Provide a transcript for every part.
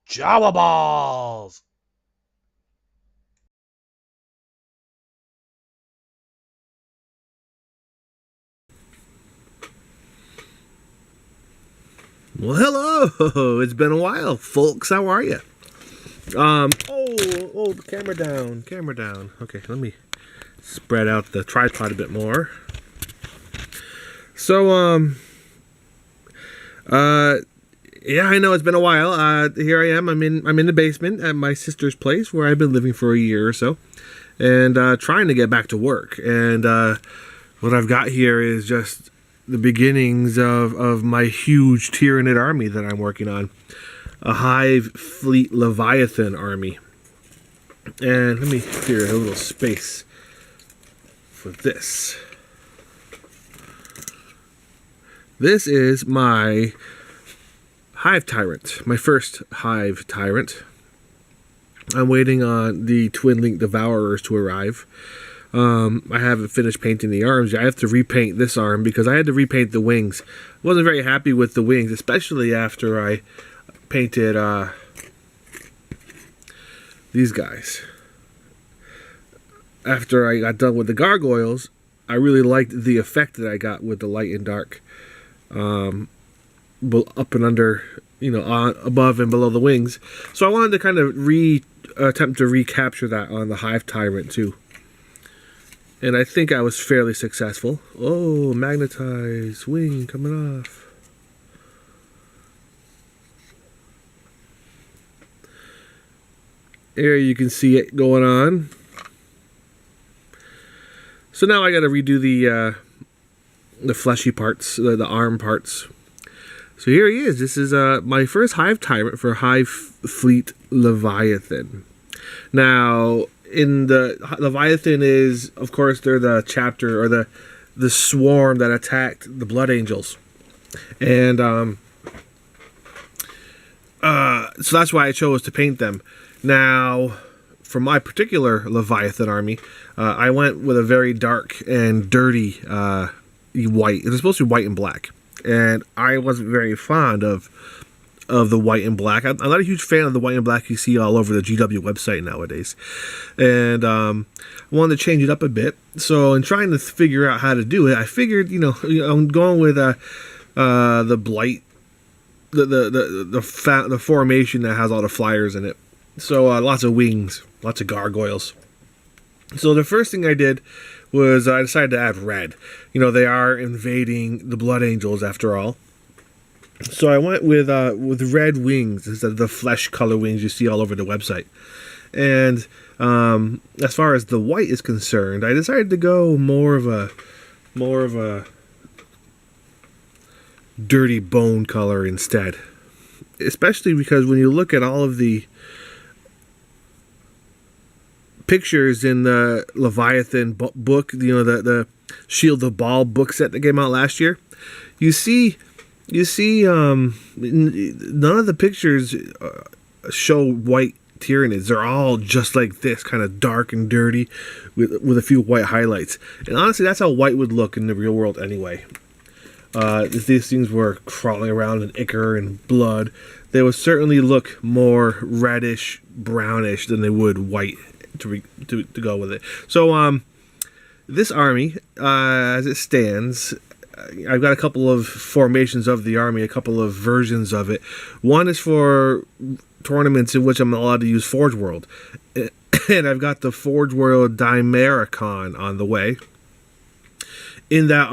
Jawa balls! Well, hello. It's been a while, folks. How are you? Camera down, camera down. Okay, let me spread out the tripod a bit more. So, yeah, I know it's been a while. Here I am. I'm in the basement at my sister's place where I've been living for a year or so, and trying to get back to work. And what I've got here is just the beginnings of my huge Tyranid army that I'm working on. A Hive Fleet Leviathan army. And let me clear a little space for this. This is my Hive Tyrant, my first Hive Tyrant. I'm waiting on the Twin Link Devourers to arrive. I haven't finished painting the arms. I have to repaint this arm because I had to repaint the wings. I wasn't very happy with the wings, especially after I painted these guys. After I got done with the gargoyles, I really liked the effect that I got with the light and dark, up and under, above and below the wings. So I wanted to kind of attempt to recapture that on the Hive Tyrant too. And I think I was fairly successful. Oh, magnetized wing coming off. There you can see it going on. So now I got to redo the fleshy parts, the arm parts. So here he is. This is my first Hive Tyrant for Hive Fleet Leviathan. Now, in the Leviathan is, of course, they're the chapter or the swarm that attacked the Blood Angels, and so that's why I chose to paint them. Now, for my particular Leviathan army, I went with a very dark and dirty white. It was supposed to be white and black, and I wasn't very fond of the white and black. I'm not a huge fan of the white and black you see all over the GW website nowadays, and I wanted to change it up a bit. So, in trying to figure out how to do it, I figured, I'm going with the blight, the formation that has all the flyers in it. So lots of wings, lots of gargoyles. So the first thing I did was I decided to add red. They are invading the Blood Angels after all. So I went with red wings instead of the flesh color wings you see all over the website. And as far as the white is concerned, I decided to go more of a dirty bone color instead. Especially because when you look at all of the pictures in the Leviathan book, the Shield of Baal book set that came out last year, you see none of the pictures show white Tyranids. They're all just like this, kind of dark and dirty with a few white highlights. And honestly, that's how white would look in the real world anyway. If these things were crawling around in ichor and blood, they would certainly look more reddish, brownish than they would white to go with it. So this army, as it stands, I've got a couple of formations of the army, a couple of versions of it. One is for tournaments in which I'm allowed to use Forge World, and I've got the Forge World Dimericon on the way. In that,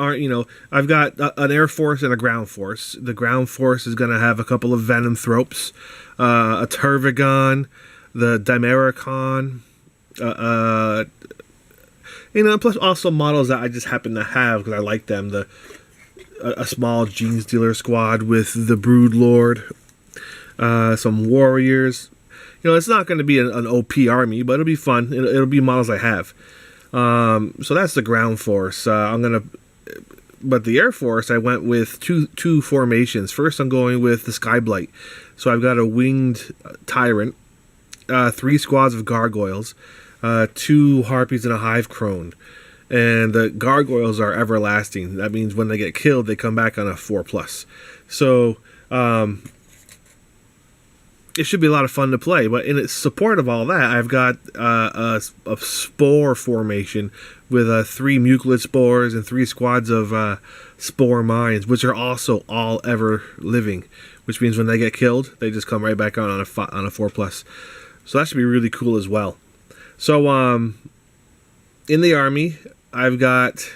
I've got an air force and a ground force. The ground force is going to have a couple of Venomthropes, a Turvigon, the Dimericon, plus also models that I just happen to have because I like them. A small Gene Stealer squad with the Brood Lord, some warriors. It's not going to be an OP army, but it'll be fun. It'll be models I have. So that's the ground force. But the air force, I went with two formations. First, I'm going with the Skyblight. So I've got a winged tyrant, 3 squads of gargoyles, 2 harpies and a hive crone. And the gargoyles are everlasting. That means when they get killed, they come back on a 4+. So it should be a lot of fun to play. But in its support of all that, I've got a spore formation with 3 mucilid spores and 3 squads of spore mines, which are also all ever living, which means when they get killed, they just come right back on a 4+. So that should be really cool as well. So in the army, I've got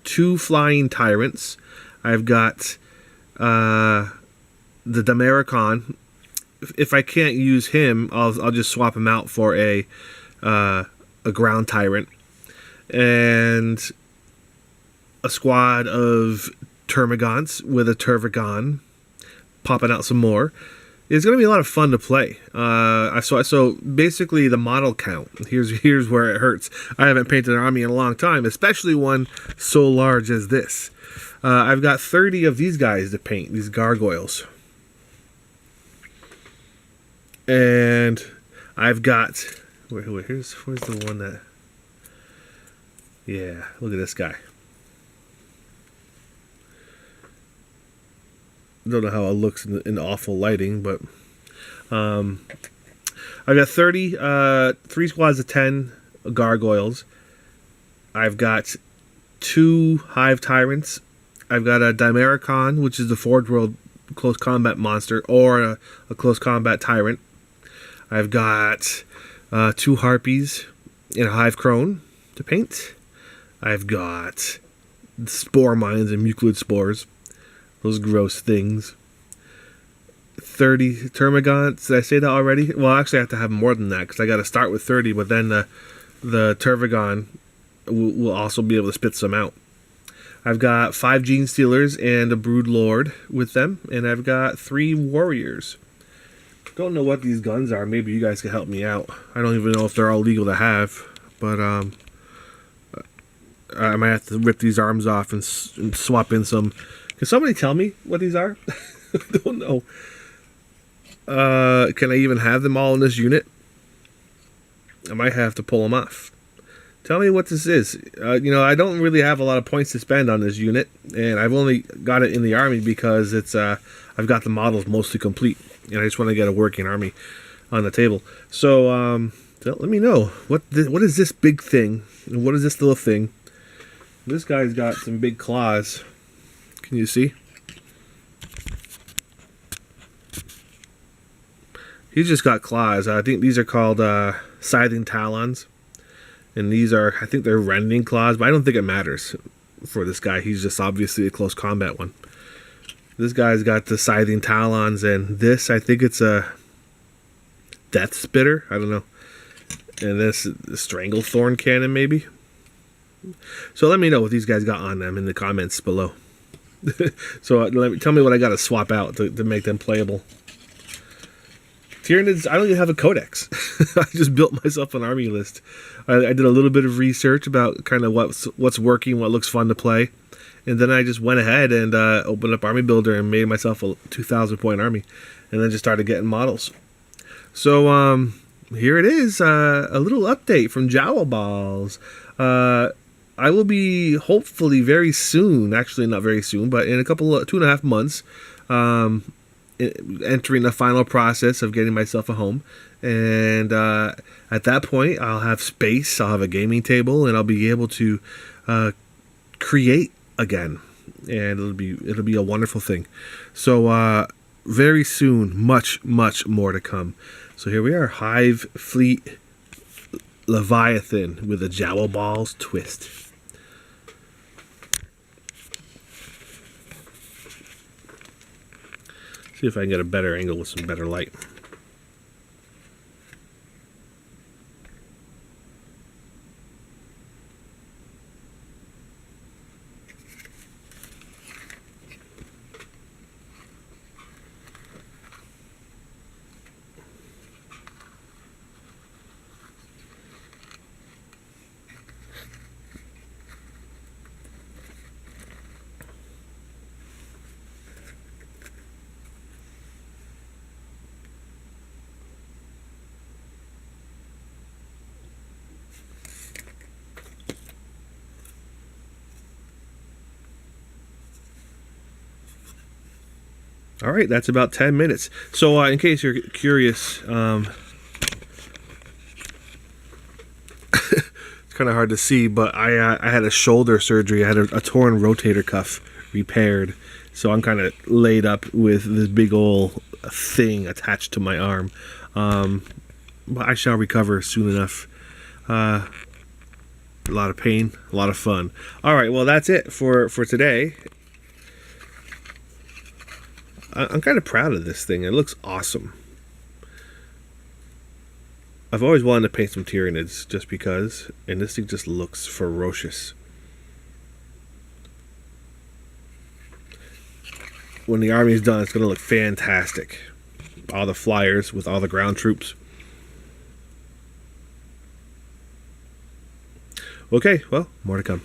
2 flying tyrants. I've got the Damericon. If I can't use him, I'll just swap him out for a ground tyrant, and a squad of Termagants with a Tervagon, popping out some more. It's going to be a lot of fun to play. So basically the model count. Here's where it hurts. I haven't painted an army in a long time, especially one so large as this. I've got 30 of these guys to paint, these gargoyles. And I've got... Where's the one that... Yeah, look at this guy. Don't know how it looks in awful lighting, but... I've got 30, 3 squads of 10 gargoyles. I've got 2 hive tyrants. I've got a Damericon, which is the Forge World close combat monster, or a close combat tyrant. I've got 2 harpies and a hive crone to paint. I've got spore mines and mucilid spores. Those gross things. 30 termagants. Did I say that already? Well, actually I have to have more than that, because I got to start with 30, but then the Tervagon will also be able to spit some out. I've got 5 Gene Stealers and a Brood Lord with them, and I've got 3 Warriors. Don't know what these guns are. Maybe you guys can help me out. I don't even know if they're all legal to have, but I might have to rip these arms off and swap in some. Can somebody tell me what these are? I don't know. Can I even have them all in this unit? I might have to pull them off. Tell me what this is. I don't really have a lot of points to spend on this unit, and I've only got it in the army because it's I've got the models mostly complete, and I just want to get a working army on the table. So let me know what is this big thing, and what is this little thing? This guy's got some big claws. Can you see? He's just got claws. I think these are called scything talons. And these are, I think they're rending claws, but I don't think it matters for this guy. He's just obviously a close combat one. This guy's got the scything talons, and this, I think it's a death spitter. I don't know. And this, the stranglethorn cannon, maybe. So let me know what these guys got on them in the comments below. So tell me what I got to swap out to make them playable. Tyranids, I don't even have a codex. I just built myself an army list. I did a little bit of research about kind of what's working, what looks fun to play, and then I just went ahead and opened up Army Builder and made myself a 2,000 point army, and then just started getting models. So here it is, a little update from Jowl Balls. I will be hopefully very soon, actually not very soon, but in a couple of 2.5 months, entering the final process of getting myself a home, and at that point I'll have space, I'll have a gaming table, and I'll be able to create again, and it'll be a wonderful thing. So very soon, much more to come. So here we are, Hive Fleet Leviathan with a Jowl Balls twist. See if I can get a better angle with some better light. All right, that's about 10 minutes. So in case you're curious, it's kind of hard to see, but I had a shoulder surgery. I had a torn rotator cuff repaired. So I'm kind of laid up with this big old thing attached to my arm. But I shall recover soon enough. A lot of pain, a lot of fun. All right, well, that's it for today. I'm kind of proud of this thing. It looks awesome. I've always wanted to paint some Tyranids just because, and this thing just looks ferocious. When the army is done, it's going to look fantastic. All the flyers with all the ground troops. Okay, well, more to come.